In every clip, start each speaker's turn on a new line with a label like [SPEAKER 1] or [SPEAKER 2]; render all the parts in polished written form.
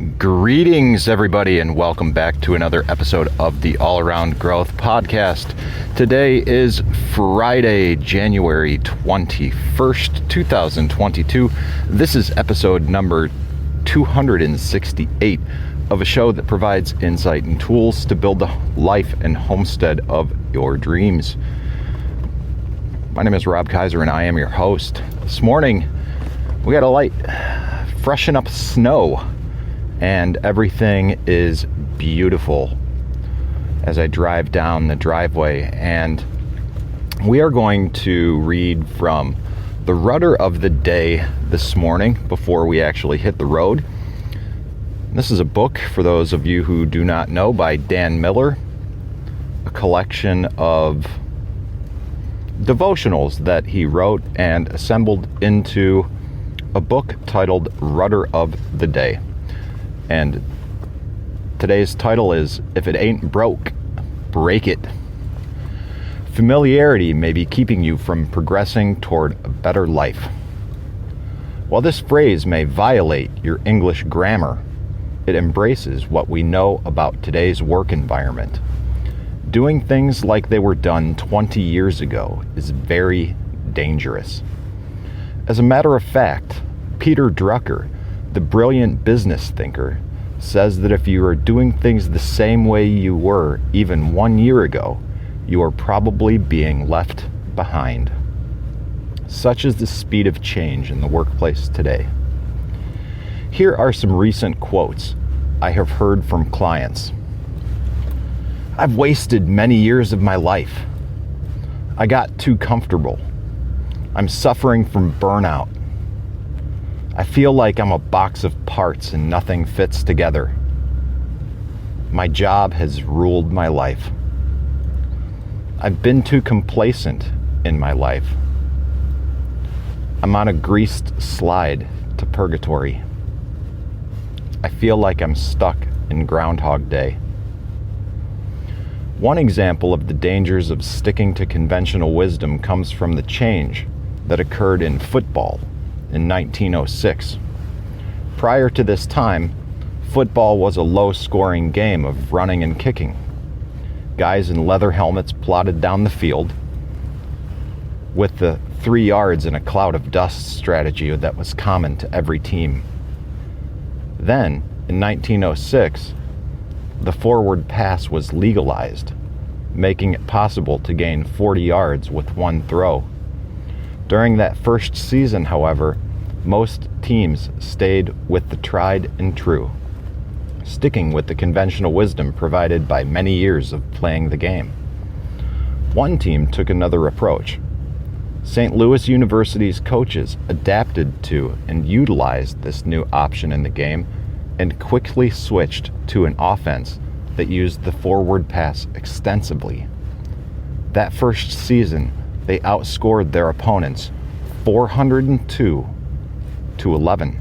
[SPEAKER 1] Greetings, everybody, and welcome back to another episode of the All Around Growth Podcast. Today is Friday, January 21st, 2022. This is episode number 268 of a show that provides insight and tools to build the life and homestead of your dreams. My name is Rob Kaiser, and I am your host. This morning, we got a light freshen up snow, and everything is beautiful as I drive down the driveway. And we are going to read from the Rudder of the Day this morning before we actually hit the road. This is a book, for those of you who do not know, by Dan Miller, a collection of devotionals that he wrote and assembled into a book titled Rudder of the Day. And today's title is, If It Ain't Broke, Break It. Familiarity may be keeping you from progressing toward a better life. While this phrase may violate your English grammar, it embraces what we know about today's work environment. Doing things like they were done 20 years ago is very dangerous. As a matter of fact, Peter Drucker, the brilliant business thinker, says that if you are doing things the same way you were even 1 year ago, you are probably being left behind. Such is the speed of change in the workplace today. Here are some recent quotes I have heard from clients. I've wasted many years of my life. I got too comfortable. I'm suffering from burnout. I feel like I'm a box of parts and nothing fits together. My job has ruled my life. I've been too complacent in my life. I'm on a greased slide to purgatory. I feel like I'm stuck in Groundhog Day. One example of the dangers of sticking to conventional wisdom comes from the change that occurred in football in 1906. Prior to this time, football was a low-scoring game of running and kicking. Guys in leather helmets plodded down the field with the 3 yards in a cloud of dust strategy that was common to every team. Then, in 1906, the forward pass was legalized, making it possible to gain 40 yards with one throw. During that first season, however, most teams stayed with the tried and true, sticking with the conventional wisdom provided by many years of playing the game. One team took another approach. St. Louis University's coaches adapted to and utilized this new option in the game and quickly switched to an offense that used the forward pass extensively. That first season, they outscored their opponents 402-11.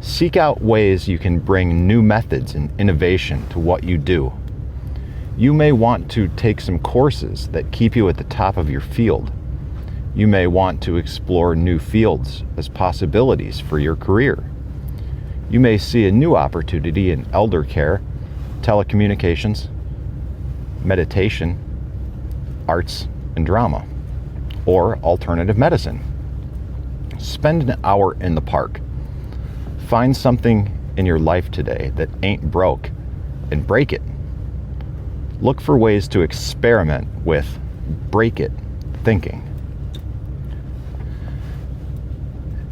[SPEAKER 1] Seek out ways you can bring new methods and innovation to what you do. You may want to take some courses that keep you at the top of your field. You may want to explore new fields as possibilities for your career. You may see a new opportunity in elder care, telecommunications, meditation, arts and drama, or alternative medicine. Spend an hour in the park. Find something in your life today that ain't broke and break it. Look for ways to experiment with break it thinking.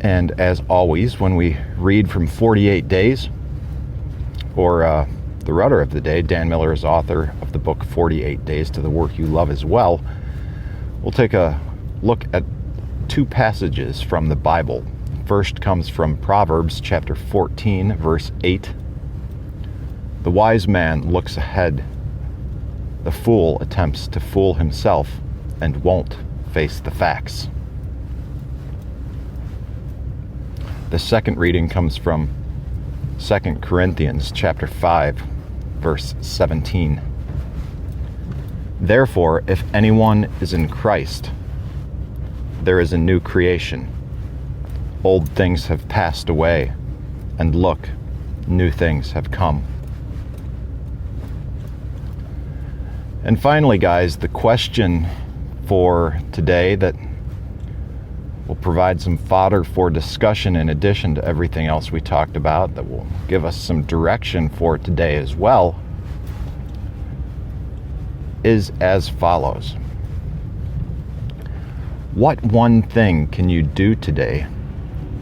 [SPEAKER 1] And as always, when we read from 48 Days, or the Rudder of the Day, Dan Miller is author of the book 48 Days to the Work You Love as well, we'll take a look at two passages from the Bible. First comes from Proverbs chapter 14, verse 8. The wise man looks ahead. The fool attempts to fool himself and won't face the facts. The second reading comes from 2 Corinthians chapter 5, verse 17. Therefore, if anyone is in Christ, there is a new creation. Old things have passed away. And look, new things have come. And finally, guys, the question for today that will provide some fodder for discussion in addition to everything else we talked about, that will give us some direction for today as well, is as follows. What one thing can you do today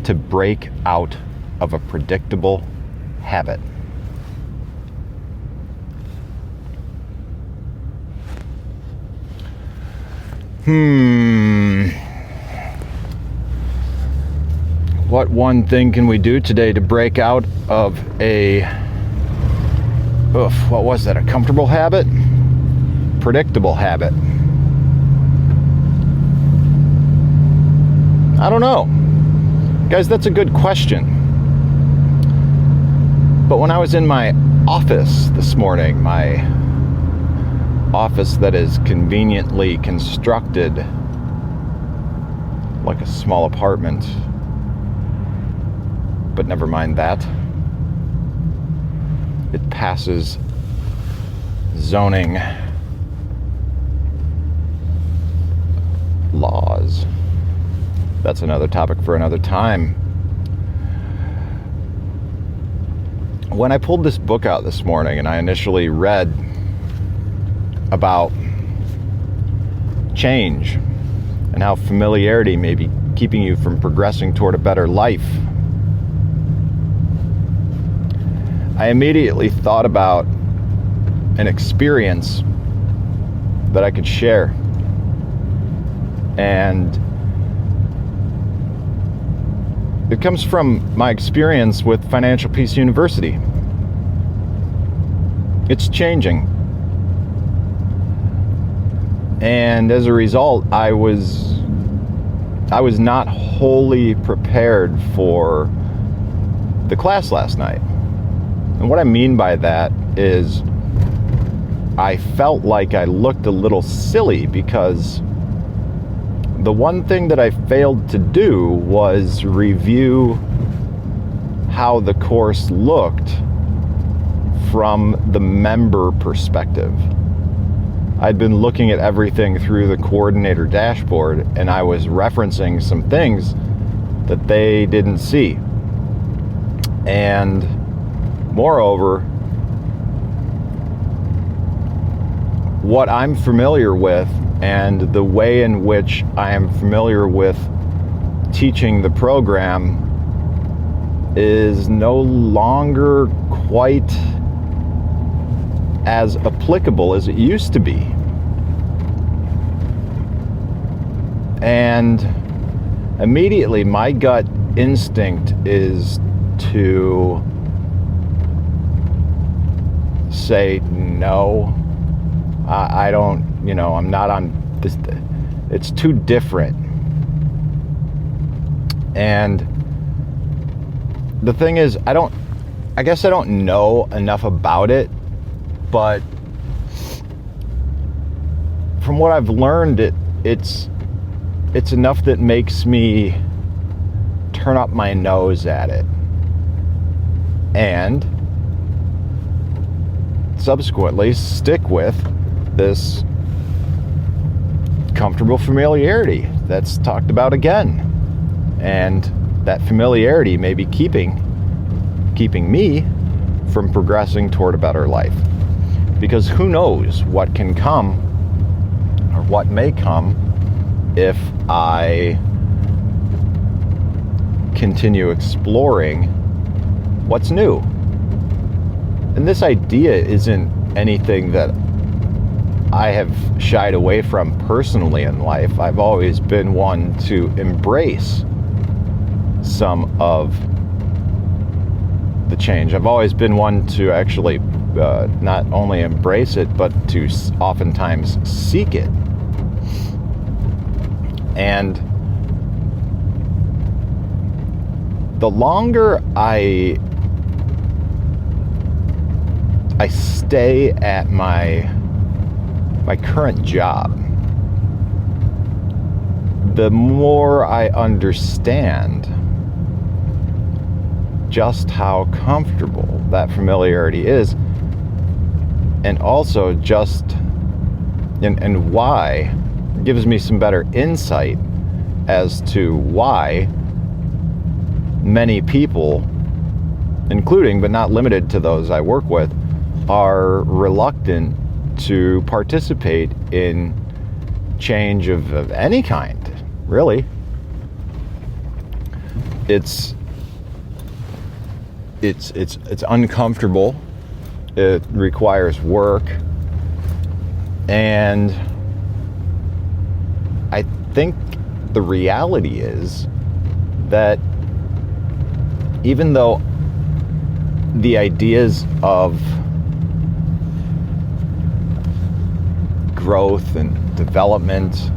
[SPEAKER 1] to break out of a predictable habit? What one thing can we do today to break out of a, what was that, a comfortable habit? Predictable habit. I don't know. Guys, that's a good question. But when I was in my office this morning, my office that is conveniently constructed like a small apartment, but never mind that. It passes zoning laws. That's another topic for another time. When I pulled this book out this morning and I initially read about change and how familiarity may be keeping you from progressing toward a better life, I immediately thought about an experience that I could share. And it comes from my experience with Financial Peace University. It's changing. And as a result, I was not wholly prepared for the class last night. And what I mean by that is I felt like I looked a little silly because the one thing that I failed to do was review how the course looked from the member perspective. I'd been looking at everything through the coordinator dashboard, and I was referencing some things that they didn't see. And moreover, what I'm familiar with and the way in which I am familiar with teaching the program is no longer quite as applicable as it used to be. And immediately my gut instinct is to say, no, I don't, I'm not on this. It's too different. And the thing is, I guess I don't know enough about it, but from what I've learned, it's enough that makes me turn up my nose at it. And subsequently stick with this comfortable familiarity that's talked about again. And that familiarity may be keeping me from progressing toward a better life. Because who knows what can come or what may come if I continue exploring what's new. And this idea isn't anything that I have shied away from personally in life. I've always been one to embrace some of the change. I've always been one to actually not only embrace it, but to oftentimes seek it. And the longer I stay at my current job, the more I understand just how comfortable that familiarity is, and also just and why it gives me some better insight as to why many people, including but not limited to those I work with, are reluctant to participate in change of any kind, really. It's uncomfortable. It requires work. And I think the reality is that even though the ideas of growth and development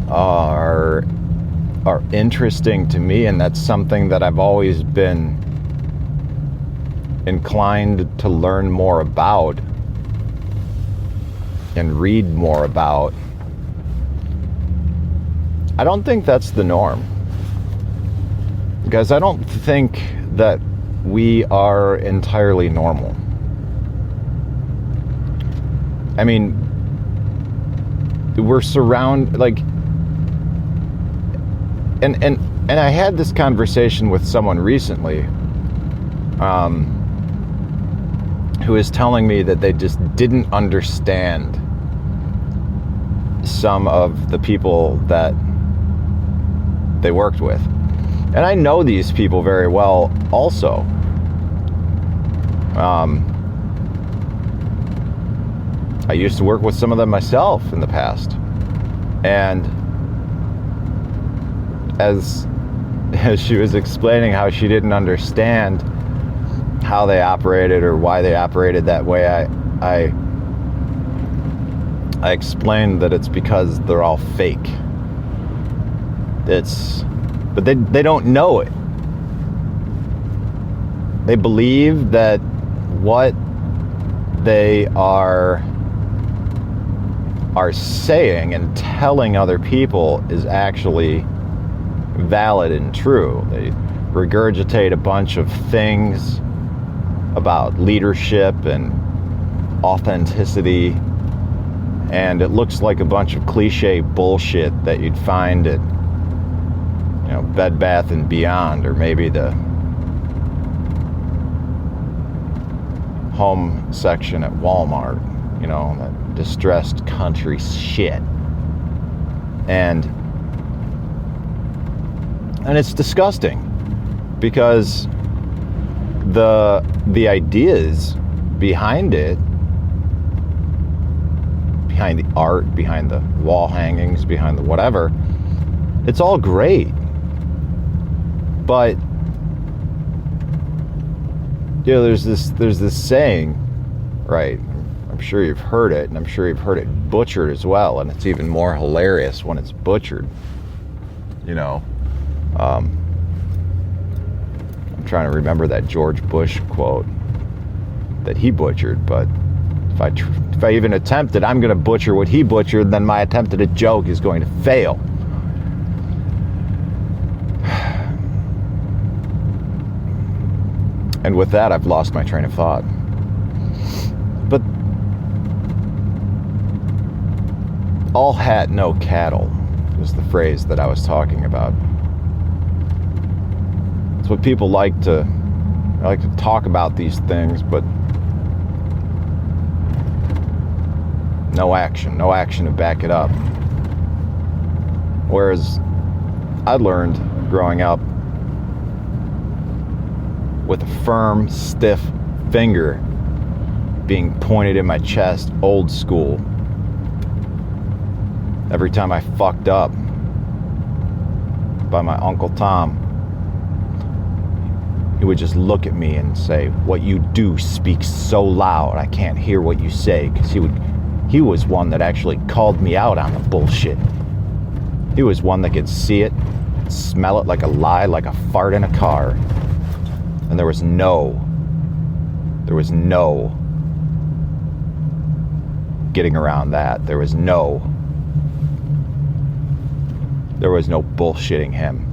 [SPEAKER 1] are interesting to me, and that's something that I've always been inclined to learn more about and read more about, I don't think that's the norm. Because I don't think that we are entirely normal. I mean, we're surrounded, like, and I had this conversation with someone recently, who is telling me that they just didn't understand some of the people that they worked with. And I know these people very well also. I used to work with some of them myself in the past. And as she was explaining how she didn't understand how they operated or why they operated that way, I explained that it's because they're all fake. But they don't know it. They believe that what they are saying and telling other people is actually valid and true. They regurgitate a bunch of things about leadership and authenticity, and it looks like a bunch of cliche bullshit that you'd find at, you know, Bed Bath and Beyond, or maybe the home section at Walmart, you know, that distressed country shit. And it's disgusting, because the ideas behind it, behind the art, behind the wall hangings, behind the whatever, it's all great. But you know, there's this saying, right? I'm sure you've heard it, and I'm sure you've heard it butchered as well, and it's even more hilarious when it's butchered. You know, I'm trying to remember that George Bush quote that he butchered, but if I even attempt it, I'm going to butcher what he butchered, then my attempt at a joke is going to fail. And with that, I've lost my train of thought. But all hat, no cattle was the phrase that I was talking about. It's what people like to talk about these things, but no action to back it up. Whereas I learned growing up with a firm, stiff finger being pointed in my chest, old school. Every time I fucked up, by my Uncle Tom, he would just look at me and say, "What you do speaks so loud, I can't hear what you say," because he was one that actually called me out on the bullshit. He was one that could see it, smell it like a lie, like a fart in a car. And there was no getting around that. There was no bullshitting him.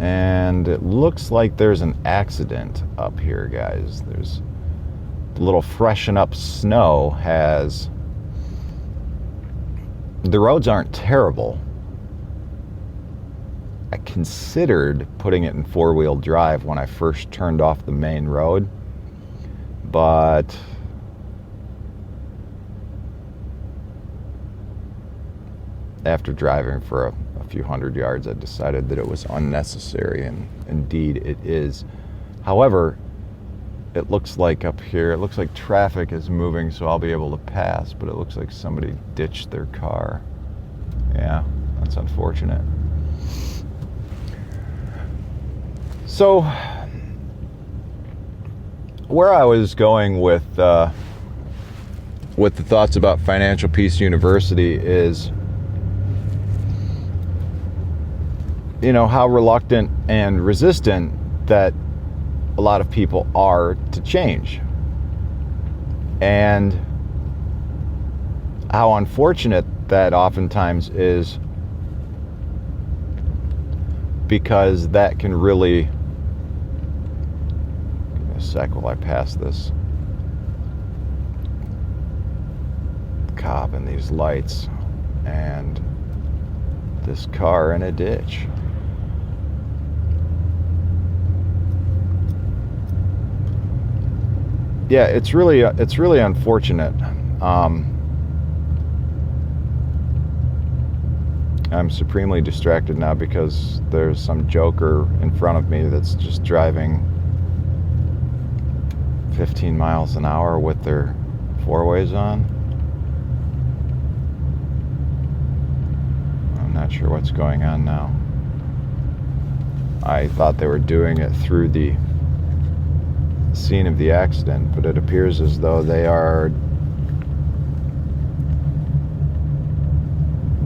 [SPEAKER 1] And it looks like there's an accident up here, guys. There's a little freshen up snow has... The roads aren't terrible. I considered putting it in four-wheel drive when I first turned off the main road, but after driving for a few hundred yards, I decided that it was unnecessary, and indeed it is. However, it looks like up here, it looks like traffic is moving, so I'll be able to pass, but it looks like somebody ditched their car. Yeah, that's unfortunate. So, where I was going with the thoughts about Financial Peace University is, you know, how reluctant and resistant that a lot of people are to change. And how unfortunate that oftentimes is, because that can really... Give me a sec while I pass this cop and these lights and this car in a ditch. Yeah, it's really unfortunate. I'm supremely distracted now because there's some joker in front of me that's just driving 15 miles an hour with their four-ways on. I'm not sure what's going on now. I thought they were doing it through the scene of the accident, but it appears as though they are...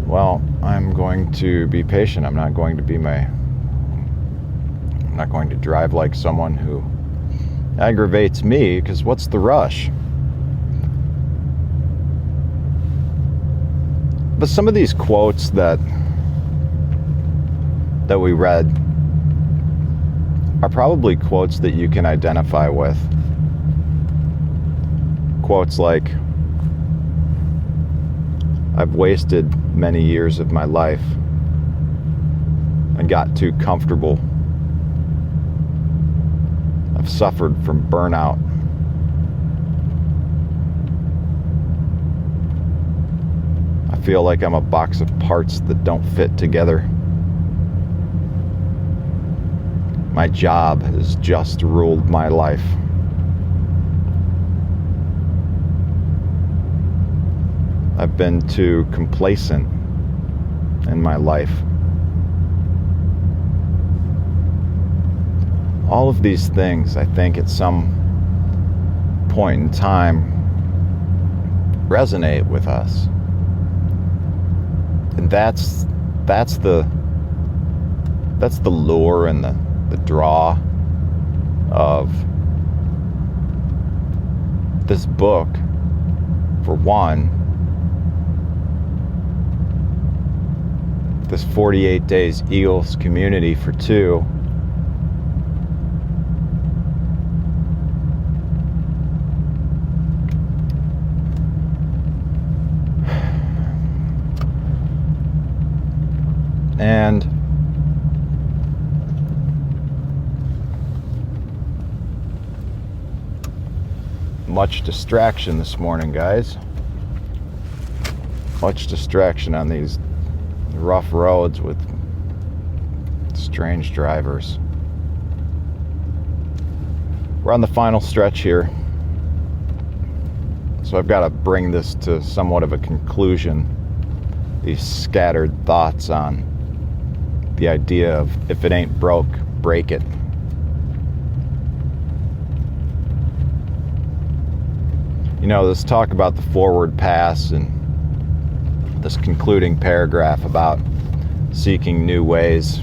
[SPEAKER 1] Well, I'm going to be patient. I'm not going to drive like someone who aggravates me, because what's the rush? But some of these quotes that we read are probably quotes that you can identify with. Quotes like, "I've wasted many years of my life and got too comfortable. I've suffered from burnout. I feel like I'm a box of parts that don't fit together. My job has just ruled my life. I've been too complacent in my life." All of these things, I think, at some point in time resonate with us. And that's the lure and the draw of this book, for one. This 48 Days Eagles community, for two. And much distraction this morning, guys. Much distraction on these rough roads with strange drivers. We're on the final stretch here, so I've got to bring this to somewhat of a conclusion. These scattered thoughts on the idea of, if it ain't broke, break it. You know, this talk about the forward pass and this concluding paragraph about seeking new ways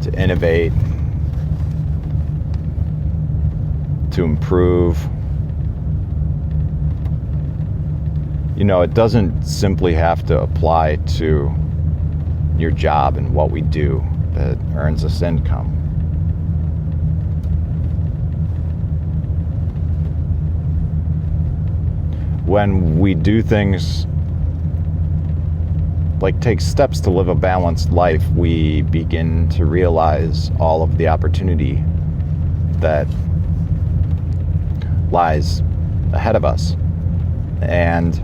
[SPEAKER 1] to innovate, to improve. You know, it doesn't simply have to apply to your job and what we do. that earns us income. When we do things like take steps to live a balanced life, we begin to realize all of the opportunity that lies ahead of us. And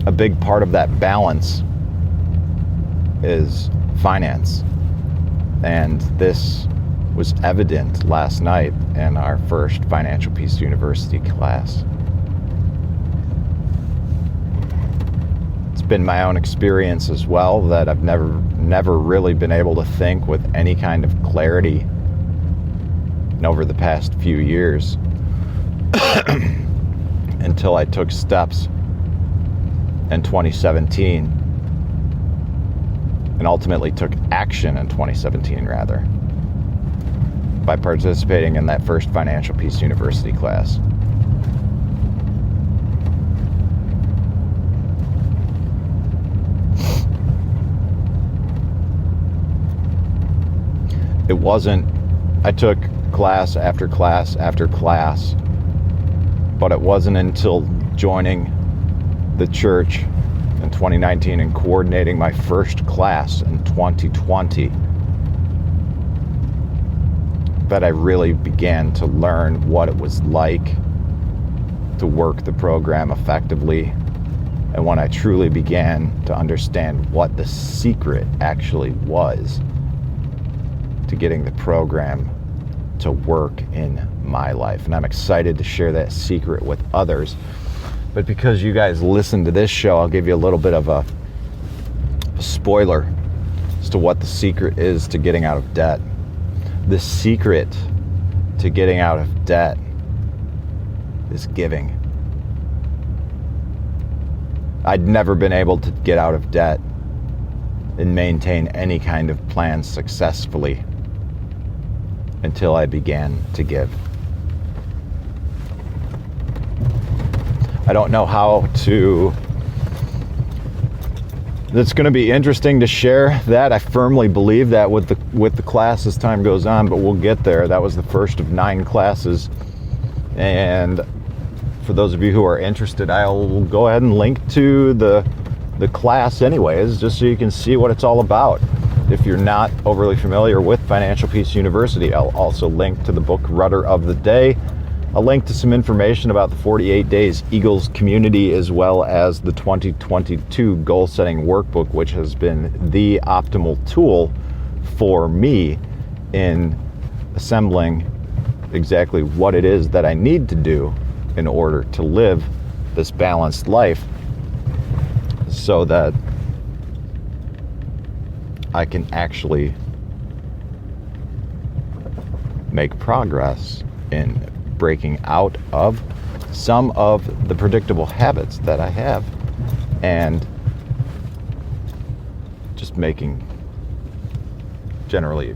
[SPEAKER 1] a big part of that balance is finance. And this was evident last night in our first Financial Peace University class. It's been my own experience as well that I've never really been able to think with any kind of clarity over the past few years until I took steps in 2017 and ultimately took action in 2017 rather, by participating in that first Financial Peace University class. It wasn't, I took class after class after class, but it wasn't until joining the church in 2019 and coordinating my first class in 2020 that I really began to learn what it was like to work the program effectively, and when I truly began to understand what the secret actually was to getting the program to work in my life. And I'm excited to share that secret with others. But because you guys listen to this show, I'll give you a little bit of a spoiler as to what the secret is to getting out of debt. The secret to getting out of debt is giving. I'd never been able to get out of debt and maintain any kind of plan successfully until I began to give. I don't know how to... It's going to be interesting to share that. I firmly believe that with the class as time goes on, but we'll get there. That was the first of 9 classes. And for those of you who are interested, I'll go ahead and link to the class anyways, just so you can see what it's all about. If you're not overly familiar with Financial Peace University, I'll also link to the book Rudder of the Day. I'll link to some information about the 48 Days Eagles community, as well as the 2022 goal setting workbook, which has been the optimal tool for me in assembling exactly what it is that I need to do in order to live this balanced life, so that I can actually make progress in breaking out of some of the predictable habits that I have and just making generally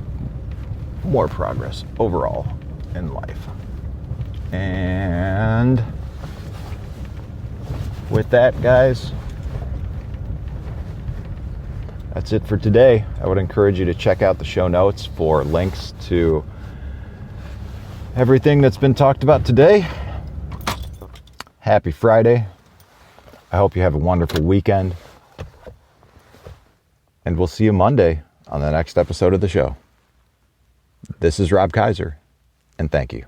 [SPEAKER 1] more progress overall in life. And with that, guys, that's it for today. I would encourage you to check out the show notes for links to everything that's been talked about today. Happy Friday. I hope you have a wonderful weekend. And we'll see you Monday on the next episode of the show. This is Rob Kaiser, and thank you.